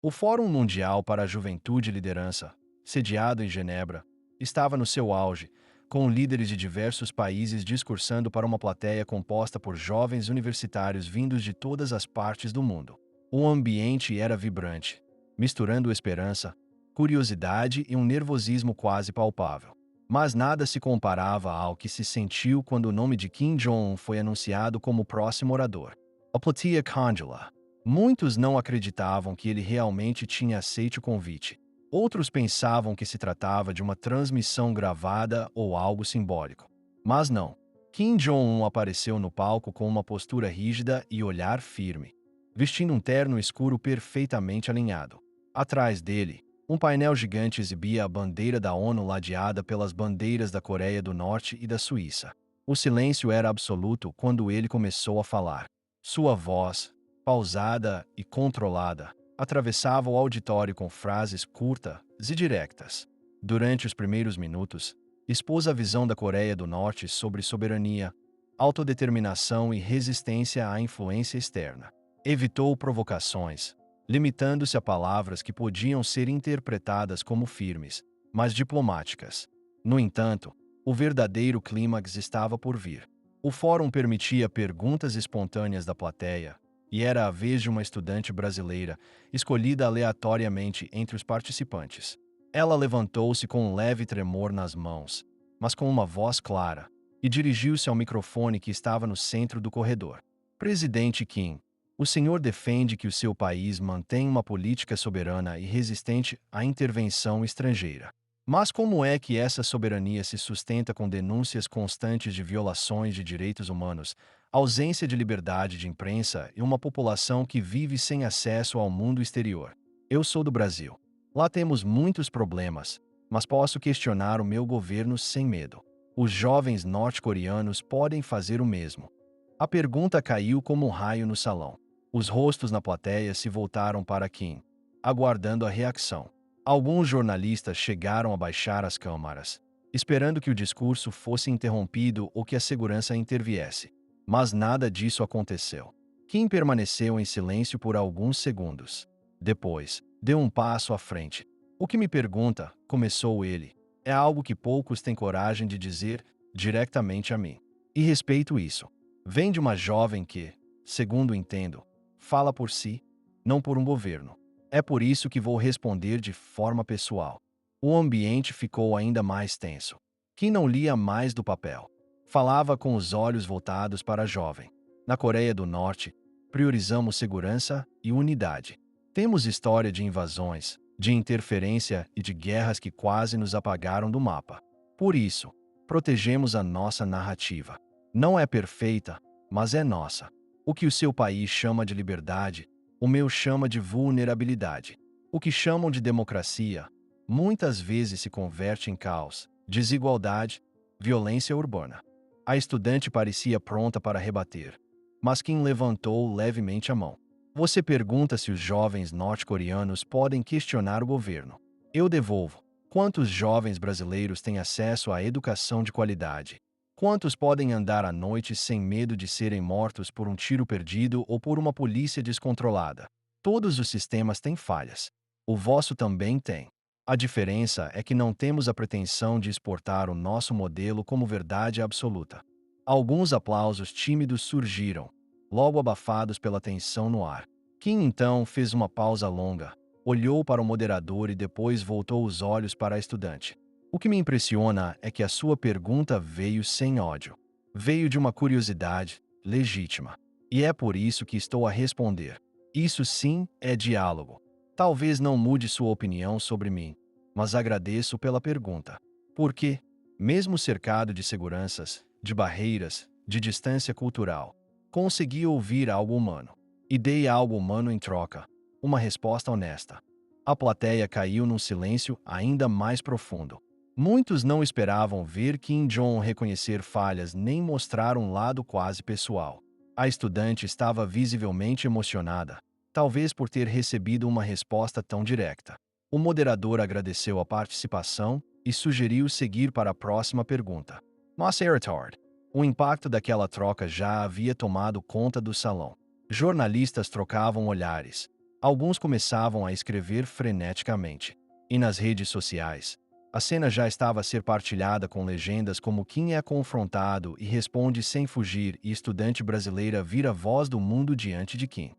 O Fórum Mundial para a Juventude e Liderança, sediado em Genebra, estava no seu auge, com líderes de diversos países discursando para uma plateia composta por jovens universitários vindos de todas as partes do mundo. O ambiente era vibrante, misturando esperança, curiosidade e um nervosismo quase palpável. Mas nada se comparava ao que se sentiu quando o nome de Kim Jong-un foi anunciado como o próximo orador. A plateia congela. Muitos não acreditavam que ele realmente tinha aceito o convite. Outros pensavam que se tratava de uma transmissão gravada ou algo simbólico. Mas não. Kim Jong-un apareceu no palco com uma postura rígida e olhar firme, vestindo um terno escuro perfeitamente alinhado. Atrás dele, um painel gigante exibia a bandeira da ONU ladeada pelas bandeiras da Coreia do Norte e da Suíça. O silêncio era absoluto quando ele começou a falar. Sua voz, pausada e controlada, atravessava o auditório com frases curtas e diretas. Durante os primeiros minutos, expôs a visão da Coreia do Norte sobre soberania, autodeterminação e resistência à influência externa. Evitou provocações, limitando-se a palavras que podiam ser interpretadas como firmes, mas diplomáticas. No entanto, o verdadeiro clímax estava por vir. O fórum permitia perguntas espontâneas da plateia, e era a vez de uma estudante brasileira, escolhida aleatoriamente entre os participantes. Ela levantou-se com um leve tremor nas mãos, mas com uma voz clara, e dirigiu-se ao microfone que estava no centro do corredor. Presidente Kim, o senhor defende que o seu país mantém uma política soberana e resistente à intervenção estrangeira. Mas como é que essa soberania se sustenta com denúncias constantes de violações de direitos humanos, ausência de liberdade de imprensa e uma população que vive sem acesso ao mundo exterior? Eu sou do Brasil. Lá temos muitos problemas, mas posso questionar o meu governo sem medo. Os jovens norte-coreanos podem fazer o mesmo. A pergunta caiu como um raio no salão. Os rostos na plateia se voltaram para Kim, aguardando a reação. Alguns jornalistas chegaram a baixar as câmaras, esperando que o discurso fosse interrompido ou que a segurança interviesse. Mas nada disso aconteceu. Kim permaneceu em silêncio por alguns segundos. Depois, deu um passo à frente. O que me pergunta, começou ele, é algo que poucos têm coragem de dizer diretamente a mim. E respeito isso. Vem de uma jovem que, segundo entendo, fala por si, não por um governo. É por isso que vou responder de forma pessoal. O ambiente ficou ainda mais tenso. Kim não lia mais do papel. Falava com os olhos voltados para a jovem. Na Coreia do Norte, priorizamos segurança e unidade. Temos história de invasões, de interferência e de guerras que quase nos apagaram do mapa. Por isso, protegemos a nossa narrativa. Não é perfeita, mas é nossa. O que o seu país chama de liberdade, o meu chama de vulnerabilidade. O que chamam de democracia, muitas vezes se converte em caos, desigualdade, violência urbana. A estudante parecia pronta para rebater, mas Kim levantou levemente a mão. Você pergunta se os jovens norte-coreanos podem questionar o governo. Eu devolvo. Quantos jovens brasileiros têm acesso à educação de qualidade? Quantos podem andar à noite sem medo de serem mortos por um tiro perdido ou por uma polícia descontrolada? Todos os sistemas têm falhas. O vosso também tem. A diferença é que não temos a pretensão de exportar o nosso modelo como verdade absoluta. Alguns aplausos tímidos surgiram, logo abafados pela tensão no ar. Kim então fez uma pausa longa, olhou para o moderador e depois voltou os olhos para a estudante. O que me impressiona é que a sua pergunta veio sem ódio. Veio de uma curiosidade legítima. E é por isso que estou a responder. Isso sim é diálogo. Talvez não mude sua opinião sobre mim, mas agradeço pela pergunta. Porque, mesmo cercado de seguranças, de barreiras, de distância cultural, consegui ouvir algo humano. E dei algo humano em troca. Uma resposta honesta. A plateia caiu num silêncio ainda mais profundo. Muitos não esperavam ver Kim Jong reconhecer falhas nem mostrar um lado quase pessoal. A estudante estava visivelmente emocionada, talvez por ter recebido uma resposta tão direta. O moderador agradeceu a participação e sugeriu seguir para a próxima pergunta. Mas Eritard, o impacto daquela troca já havia tomado conta do salão. Jornalistas trocavam olhares. Alguns começavam a escrever freneticamente. E nas redes sociais, a cena já estava a ser partilhada com legendas como Kim é confrontado e responde sem fugir e estudante brasileira vira voz do mundo diante de Kim.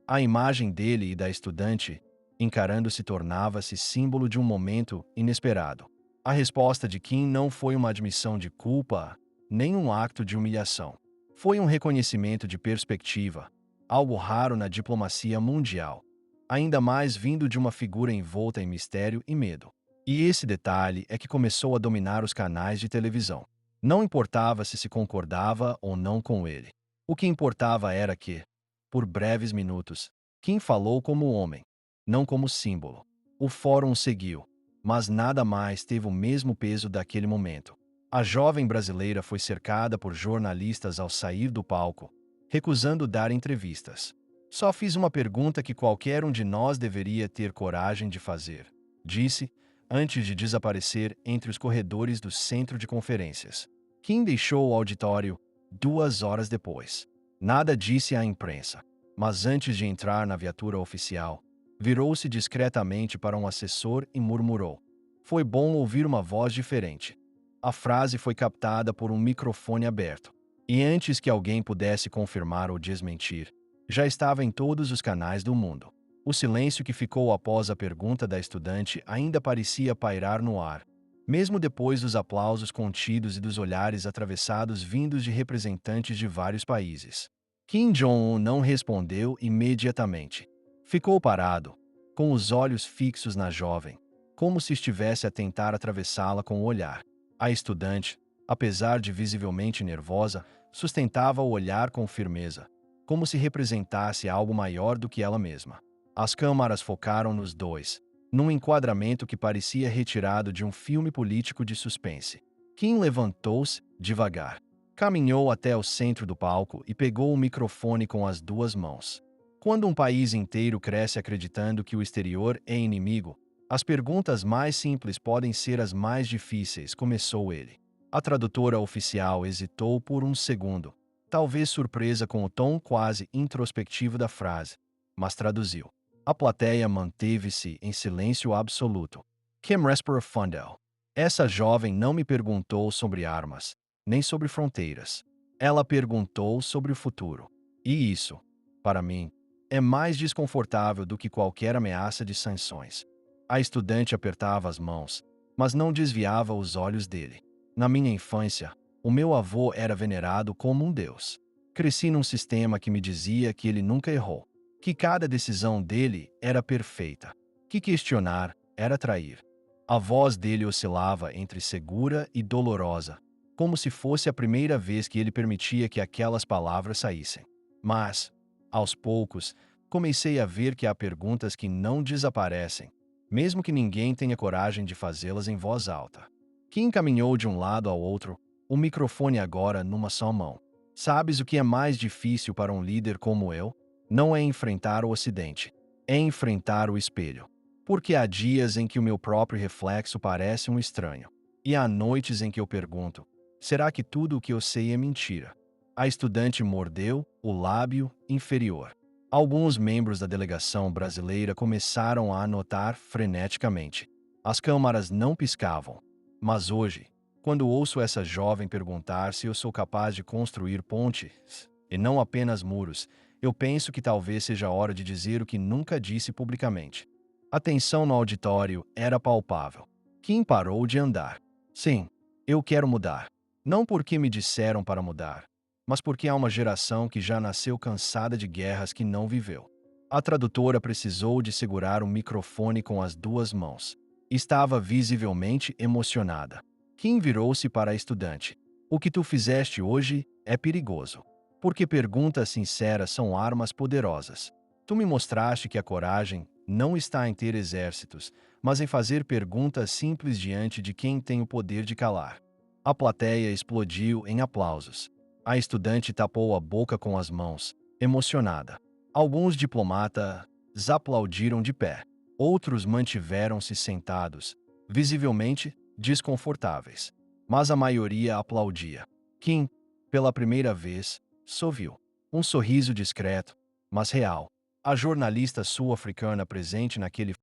A imagem dele e da estudante encarando-se tornava-se símbolo de um momento inesperado. A resposta de Kim não foi uma admissão de culpa, nem um acto de humilhação. Foi um reconhecimento de perspectiva, algo raro na diplomacia mundial, ainda mais vindo de uma figura envolta em mistério e medo. E esse detalhe é que começou a dominar os canais de televisão. Não importava se concordava ou não com ele. O que importava era que, por breves minutos, Kim falou como homem, não como símbolo. O fórum seguiu, mas nada mais teve o mesmo peso daquele momento. A jovem brasileira foi cercada por jornalistas ao sair do palco, recusando dar entrevistas. Só fiz uma pergunta que qualquer um de nós deveria ter coragem de fazer, disse, antes de desaparecer entre os corredores do centro de conferências. Kim deixou o auditório 2 horas depois. Nada disse à imprensa, mas antes de entrar na viatura oficial, virou-se discretamente para um assessor e murmurou: "Foi bom ouvir uma voz diferente." A frase foi captada por um microfone aberto, e antes que alguém pudesse confirmar ou desmentir, já estava em todos os canais do mundo. O silêncio que ficou após a pergunta da estudante ainda parecia pairar no ar, mesmo depois dos aplausos contidos e dos olhares atravessados vindos de representantes de vários países. Kim Jong-un não respondeu imediatamente. Ficou parado, com os olhos fixos na jovem, como se estivesse a tentar atravessá-la com o olhar. A estudante, apesar de visivelmente nervosa, sustentava o olhar com firmeza, como se representasse algo maior do que ela mesma. As câmaras focaram nos dois, num enquadramento que parecia retirado de um filme político de suspense. Kim levantou-se, devagar. Caminhou até o centro do palco e pegou o microfone com as 2 mãos. Quando um país inteiro cresce acreditando que o exterior é inimigo, as perguntas mais simples podem ser as mais difíceis, começou ele. A tradutora oficial hesitou por um segundo, talvez surpresa com o tom quase introspectivo da frase, mas traduziu. A plateia manteve-se em silêncio absoluto. Kim respondeu. Essa jovem não me perguntou sobre armas, nem sobre fronteiras. Ela perguntou sobre o futuro. E isso, para mim, é mais desconfortável do que qualquer ameaça de sanções. A estudante apertava as mãos, mas não desviava os olhos dele. Na minha infância, o meu avô era venerado como um deus. Cresci num sistema que me dizia que ele nunca errou, que cada decisão dele era perfeita, que questionar era trair. A voz dele oscilava entre segura e dolorosa, como se fosse a primeira vez que ele permitia que aquelas palavras saíssem. Mas, aos poucos, comecei a ver que há perguntas que não desaparecem, mesmo que ninguém tenha coragem de fazê-las em voz alta. Kim caminhou de um lado ao outro, o microfone agora numa só mão. Sabes o que é mais difícil para um líder como eu? Não é enfrentar o Ocidente, é enfrentar o espelho. Porque há dias em que o meu próprio reflexo parece um estranho. E há noites em que eu pergunto: será que tudo o que eu sei é mentira? A estudante mordeu o lábio inferior. Alguns membros da delegação brasileira começaram a anotar freneticamente. As câmaras não piscavam. Mas hoje, quando ouço essa jovem perguntar se eu sou capaz de construir pontes, e não apenas muros, eu penso que talvez seja a hora de dizer o que nunca disse publicamente. A tensão no auditório era palpável. Kim parou de andar. Sim, eu quero mudar. Não porque me disseram para mudar, mas porque há uma geração que já nasceu cansada de guerras que não viveu. A tradutora precisou de segurar o microfone com as 2 mãos. Estava visivelmente emocionada. Kim virou-se para a estudante. O que tu fizeste hoje é perigoso. Porque perguntas sinceras são armas poderosas. Tu me mostraste que a coragem não está em ter exércitos, mas em fazer perguntas simples diante de quem tem o poder de calar. A plateia explodiu em aplausos. A estudante tapou a boca com as mãos, emocionada. Alguns diplomatas aplaudiram de pé. Outros mantiveram-se sentados, visivelmente desconfortáveis. Mas a maioria aplaudia. Kim, pela primeira vez, sorriu. Um sorriso discreto, mas real. A jornalista sul-africana presente naquele